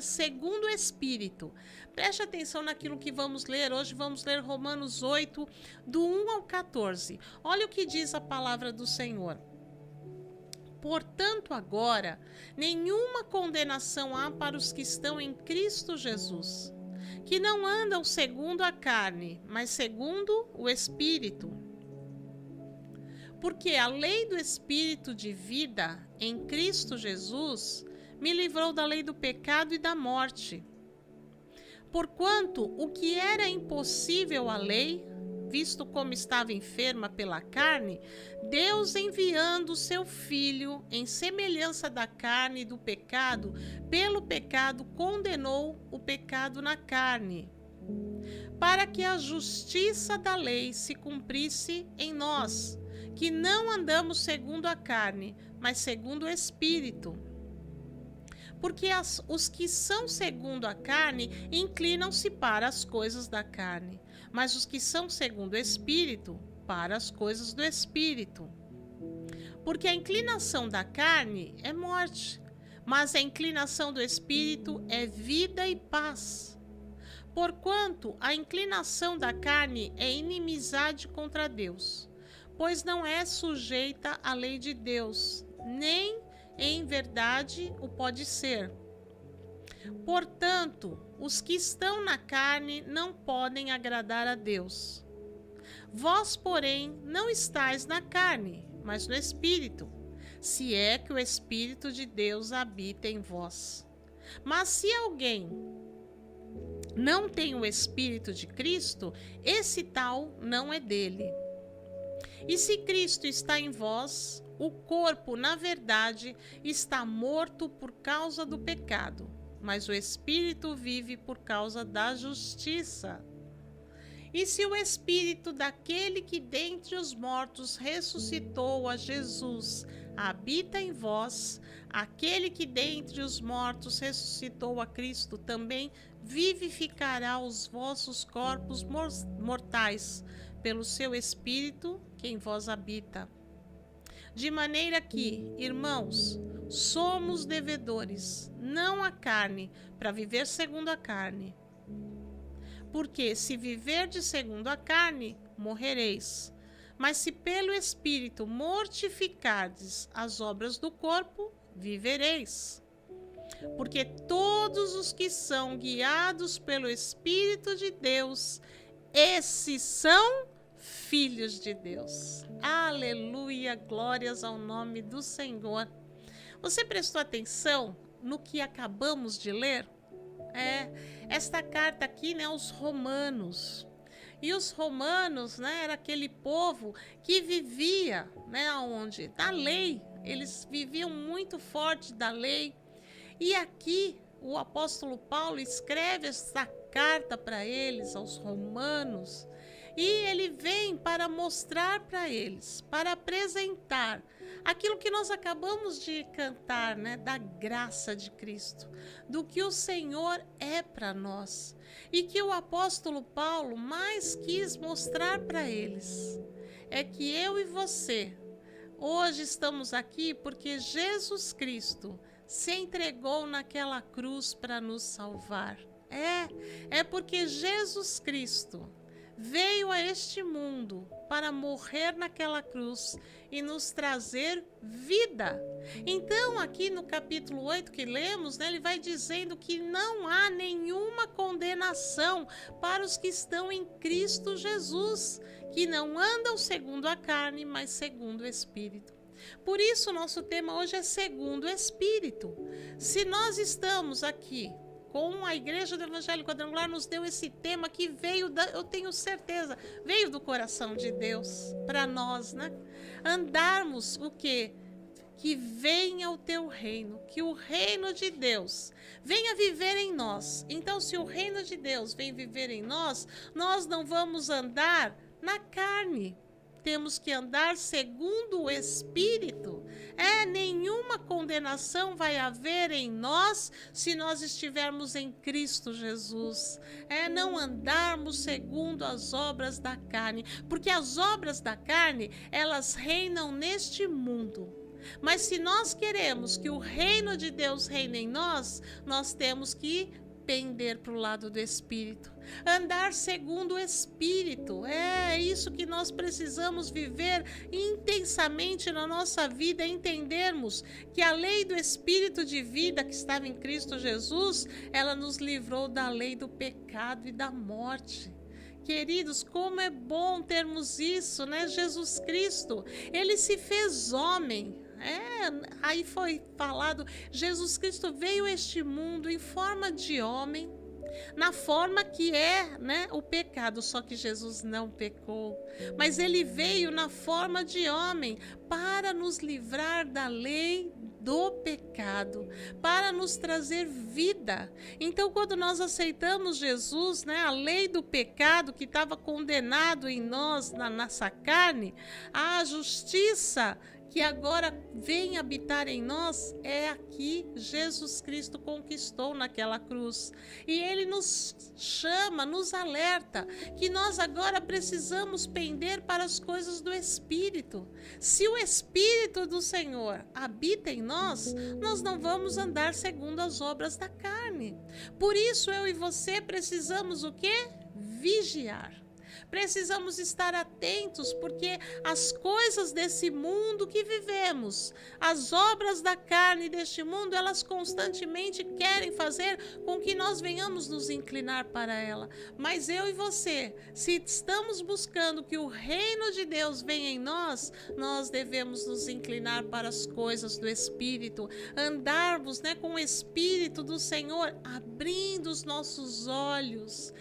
mas segundo o Espírito. Preste atenção naquilo que vamos ler. Hoje vamos ler Romanos 8, do 1 ao 14. Olha o que diz a palavra do Senhor. Portanto, agora, nenhuma condenação há para os que estão em Cristo Jesus, que não andam segundo a carne, mas segundo o Espírito. Porque a lei do Espírito de vida em Cristo Jesus me livrou da lei do pecado e da morte. Porquanto o que era impossível à lei, visto como estava enferma pela carne, Deus, enviando o seu Filho em semelhança da carne e do pecado, pelo pecado condenou o pecado na carne, para que a justiça da lei se cumprisse em nós, que não andamos segundo a carne, mas segundo o Espírito. Porque os que são segundo a carne inclinam-se para as coisas da carne, mas os que são segundo o Espírito, para as coisas do Espírito. Porque a inclinação da carne é morte, mas a inclinação do Espírito é vida e paz. Porquanto a inclinação da carne é inimizade contra Deus, pois não é sujeita à lei de Deus, nem em verdade o pode ser. Portanto, os que estão na carne não podem agradar a Deus. Vós, porém, não estáis na carne, mas no Espírito, se é que o Espírito de Deus habita em vós. Mas se alguém não tem o Espírito de Cristo, esse tal não é dele. E se Cristo está em vós, o corpo, na verdade, está morto por causa do pecado, mas o Espírito vive por causa da justiça. E se o Espírito daquele que dentre os mortos ressuscitou a Jesus habita em vós, aquele que dentre os mortos ressuscitou a Cristo também vivificará os vossos corpos mortais pelo seu Espírito que em vós habita. De maneira que, irmãos, somos devedores, não à carne, para viver segundo a carne. Porque se viverdes segundo a carne, morrereis. Mas se pelo Espírito mortificardes as obras do corpo, vivereis. Porque todos os que são guiados pelo Espírito de Deus, esses são filhos de Deus. Aleluia, glórias ao nome do Senhor. Você prestou atenção no que acabamos de ler? Esta carta aqui, né, aos romanos. E os romanos, né, era aquele povo que vivia, né, onde? Da lei. Eles viviam muito forte da lei. E aqui o apóstolo Paulo escreve esta carta para eles, aos romanos, e ele vem para mostrar para eles, para apresentar aquilo que nós acabamos de cantar, né, da graça de Cristo, do que o Senhor é para nós, e que o apóstolo Paulo mais quis mostrar para eles, é que eu e você, hoje estamos aqui porque Jesus Cristo se entregou naquela cruz para nos salvar. É porque Jesus Cristo veio a este mundo para morrer naquela cruz e nos trazer vida. Então, aqui no capítulo 8 que lemos, né, ele vai dizendo que não há nenhuma condenação para os que estão em Cristo Jesus, que não andam segundo a carne, mas segundo o Espírito. Por isso, nosso tema hoje é segundo o Espírito. Se nós estamos aqui com a Igreja do Evangelho Quadrangular, nos deu esse tema que veio, eu tenho certeza, veio do coração de Deus para nós, né? Andarmos o quê? Que venha o teu reino, que o reino de Deus venha viver em nós. Então, se o reino de Deus vem viver em nós, nós não vamos andar na carne. Temos que andar segundo o Espírito. Nenhuma condenação vai haver em nós se nós estivermos em Cristo Jesus. Não andarmos segundo as obras da carne, porque as obras da carne, elas reinam neste mundo. Mas se nós queremos que o reino de Deus reine em nós, nós temos que pender para o lado do Espírito, andar segundo o Espírito. É isso que nós precisamos viver intensamente na nossa vida, entendermos que a lei do Espírito de vida que estava em Cristo Jesus, ela nos livrou da lei do pecado e da morte. Queridos, como é bom termos isso, né? Jesus Cristo, ele se fez homem. Aí foi falado, Jesus Cristo veio a este mundo em forma de homem, na forma que é, né, o pecado, só que Jesus não pecou, mas ele veio na forma de homem para nos livrar da lei do pecado, para nos trazer vida. Então, quando nós aceitamos Jesus, né, a lei do pecado que estava condenado em nós, na nossa carne, a justiça que agora vem habitar em nós é aqui Jesus Cristo conquistou naquela cruz. E ele nos chama, nos alerta que nós agora precisamos pender para as coisas do Espírito. Se o Espírito do Senhor habita em nós, nós não vamos andar segundo as obras da carne. Por isso eu e você precisamos o quê? Vigiar. Precisamos estar atentos, porque as coisas desse mundo que vivemos, as obras da carne deste mundo, elas constantemente querem fazer com que nós venhamos nos inclinar para ela. Mas eu e você, se estamos buscando que o reino de Deus venha em nós, nós devemos nos inclinar para as coisas do Espírito, andarmos, né, com o Espírito do Senhor, abrindo os nossos olhos,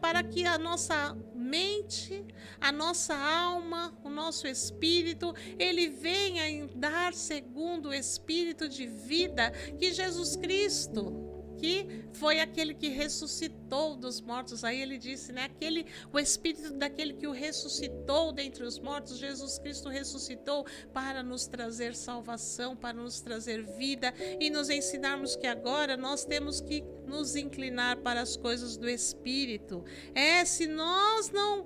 para que a nossa mente, a nossa alma, o nosso espírito, ele venha andar segundo o espírito de vida que Jesus Cristo, que foi aquele que ressuscitou dos mortos. Aí ele disse, né, o espírito daquele que o ressuscitou dentre os mortos, Jesus Cristo ressuscitou para nos trazer salvação, para nos trazer vida e nos ensinarmos que agora nós temos que nos inclinar para as coisas do Espírito. Se nós não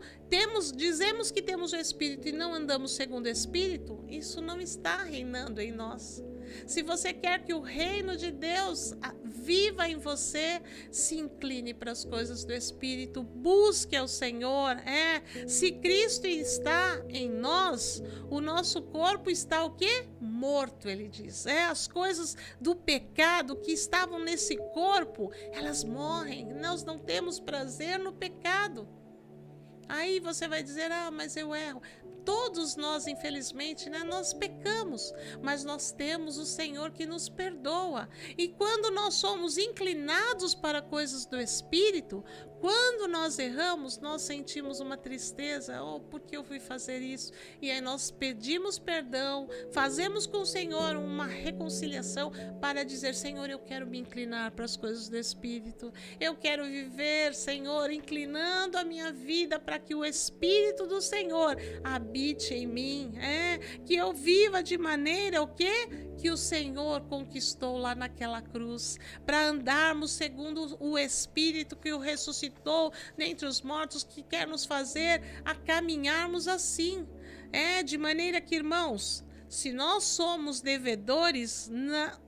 dizemos que temos o Espírito e não andamos segundo o Espírito, isso não está reinando em nós. Se você quer que o reino de Deus viva em você, se incline para as coisas do Espírito, busque ao Senhor. Se Cristo está em nós, o nosso corpo está o quê? Morto, ele diz. As coisas do pecado que estavam nesse corpo, elas morrem. Nós não temos prazer no pecado. Aí você vai dizer, mas eu erro. Todos nós, infelizmente, né, nós pecamos, mas nós temos o Senhor que nos perdoa. E quando nós somos inclinados para coisas do Espírito, quando nós erramos, nós sentimos uma tristeza, por que eu fui fazer isso? E aí nós pedimos perdão, fazemos com o Senhor uma reconciliação para dizer, Senhor, eu quero me inclinar para as coisas do Espírito. Eu quero viver, Senhor, inclinando a minha vida para que o Espírito do Senhor habite em mim, que eu viva de maneira o quê? Que o Senhor conquistou lá naquela cruz, para andarmos segundo o Espírito que o ressuscitou dentre os mortos, que quer nos fazer a caminharmos assim. De maneira que, irmãos, se nós somos devedores,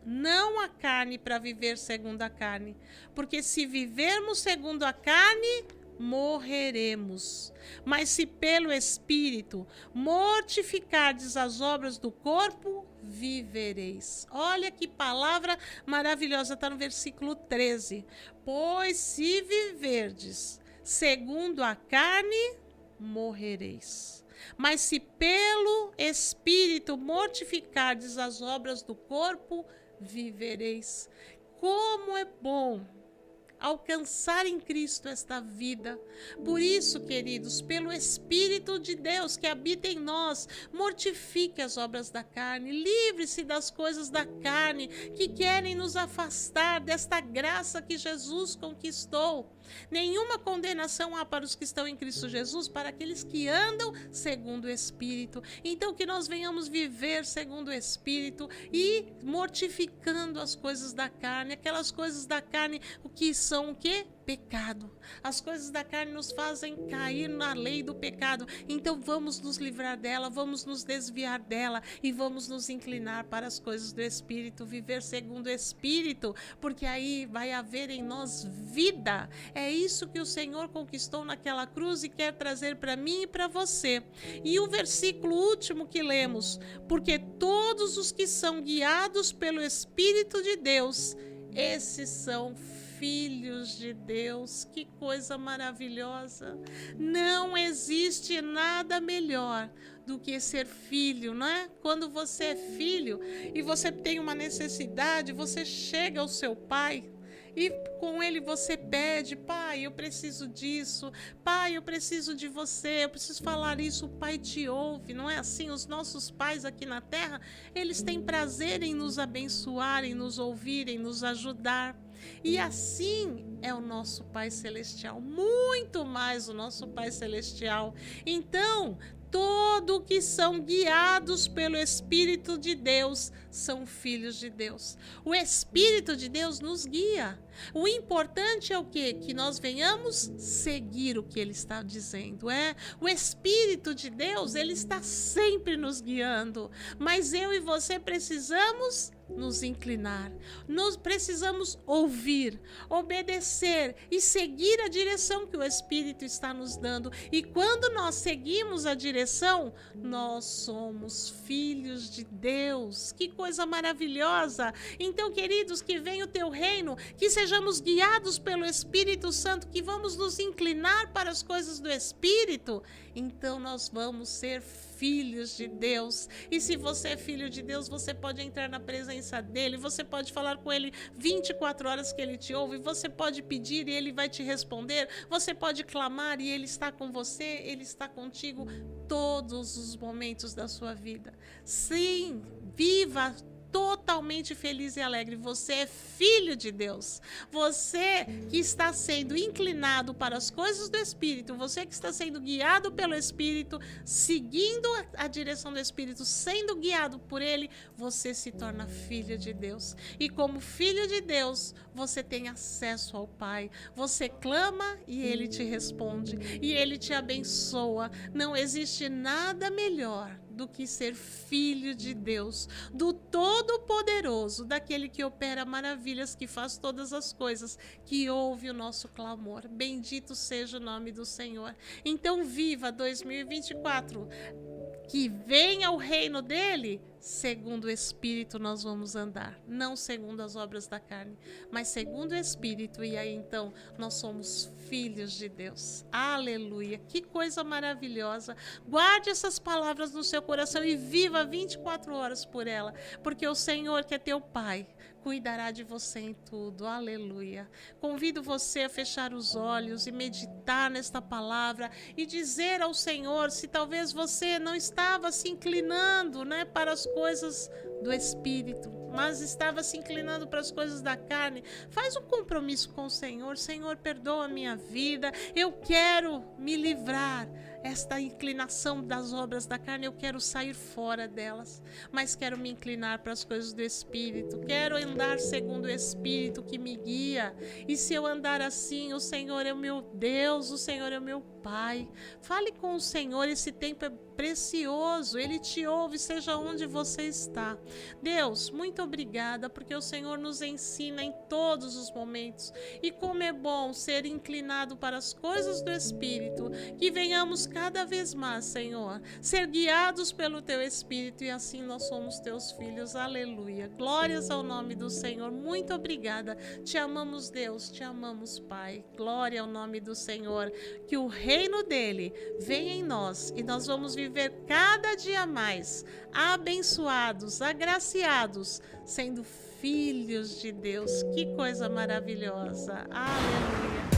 não a carne para viver segundo a carne, porque se vivermos segundo a carne, morreremos. Mas se pelo Espírito mortificardes as obras do corpo, vivereis. Olha que palavra maravilhosa, está no versículo 13. Pois se viverdes segundo a carne, morrereis. Mas se pelo Espírito mortificardes as obras do corpo, vivereis. Como é bom alcançar em Cristo esta vida. Por isso, queridos, pelo Espírito de Deus que habita em nós, mortifique as obras da carne, livre-se das coisas da carne que querem nos afastar desta graça que Jesus conquistou. Nenhuma condenação há para os que estão em Cristo Jesus, para aqueles que andam segundo o Espírito. Então, que nós venhamos viver segundo o Espírito e mortificando as coisas da carne, aquelas coisas da carne, o que são o quê? pecado. As coisas da carne nos fazem cair na lei do pecado. Então vamos nos livrar dela, vamos nos desviar dela e vamos nos inclinar para as coisas do Espírito, viver segundo o Espírito, porque aí vai haver em nós vida. É isso que o Senhor conquistou naquela cruz e quer trazer para mim e para você. E o versículo último que lemos: porque todos os que são guiados pelo Espírito de Deus, esses são filhos de Deus. Que coisa maravilhosa! Não existe nada melhor do que ser filho, não é? Quando você é filho e você tem uma necessidade, você chega ao seu pai e com ele você pede: pai, eu preciso disso, pai, eu preciso de você, eu preciso falar isso. O pai te ouve, não é assim? Os nossos pais aqui na terra, eles têm prazer em nos abençoar, em nos ouvir, em nos ajudar. E assim é o nosso Pai Celestial, muito mais o nosso Pai Celestial. Então, todos que são guiados pelo Espírito de Deus são filhos de Deus. O Espírito de Deus nos guia. O importante é o quê? Que nós venhamos seguir o que Ele está dizendo. O Espírito de Deus, Ele está sempre nos guiando. Mas eu e você precisamos nos inclinar. Nós precisamos ouvir, obedecer e seguir a direção que o Espírito está nos dando. E quando nós seguimos a direção, nós somos filhos de Deus. Que coisa maravilhosa! Então, queridos, que venha o teu reino, que sejamos guiados pelo Espírito Santo, que vamos nos inclinar para as coisas do Espírito. Então nós vamos ser filhos de Deus. E se você é filho de Deus, você pode entrar na presença dele, você pode falar com ele 24 horas que ele te ouve, você pode pedir e ele vai te responder, você pode clamar e ele está com você, ele está contigo todos os momentos da sua vida. Sim, viva totalmente feliz e alegre. Você é filho de Deus. Você que está sendo inclinado para as coisas do Espírito, você que está sendo guiado pelo Espírito, seguindo a direção do Espírito, sendo guiado por Ele, você se torna filho de Deus. E como filho de Deus, você tem acesso ao Pai. Você clama e Ele te responde. E Ele te abençoa. Não existe nada melhor do que ser filho de Deus, do Todo-Poderoso, daquele que opera maravilhas, que faz todas as coisas, que ouve o nosso clamor. Bendito seja o nome do Senhor. Então viva 2024, que venha o reino dele. Segundo o Espírito nós vamos andar, não segundo as obras da carne, mas segundo o Espírito, e aí então nós somos filhos de Deus. Aleluia, que coisa maravilhosa. Guarde essas palavras no seu coração e viva 24 horas por ela, porque o Senhor, que é teu Pai, cuidará de você em tudo. Aleluia. Convido você a fechar os olhos e meditar nesta palavra e dizer ao Senhor, se talvez você não estava se inclinando, para as coisas do Espírito, mas estava se inclinando para as coisas da carne, faz um compromisso com o Senhor. Senhor, perdoa a minha vida, eu quero me livrar esta inclinação das obras da carne, eu quero sair fora delas, mas quero me inclinar para as coisas do Espírito, quero andar segundo o Espírito que me guia. E se eu andar assim, o Senhor é o meu Deus, o Senhor é o meu Pai. Fale com o Senhor, esse tempo é precioso, Ele te ouve, seja onde você está. Deus, muito obrigada, porque o Senhor nos ensina em todos os momentos, e como é bom ser inclinado para as coisas do Espírito, que venhamos cada vez mais, Senhor, ser guiados pelo Teu Espírito, e assim nós somos Teus filhos. Aleluia, glórias ao nome do Senhor. Muito obrigada, te amamos, Deus, te amamos, Pai. Glória ao nome do Senhor, que o reino dele venha em nós, e nós vamos viver cada dia mais abençoados, agraciados, sendo filhos de Deus. Que coisa maravilhosa. Aleluia.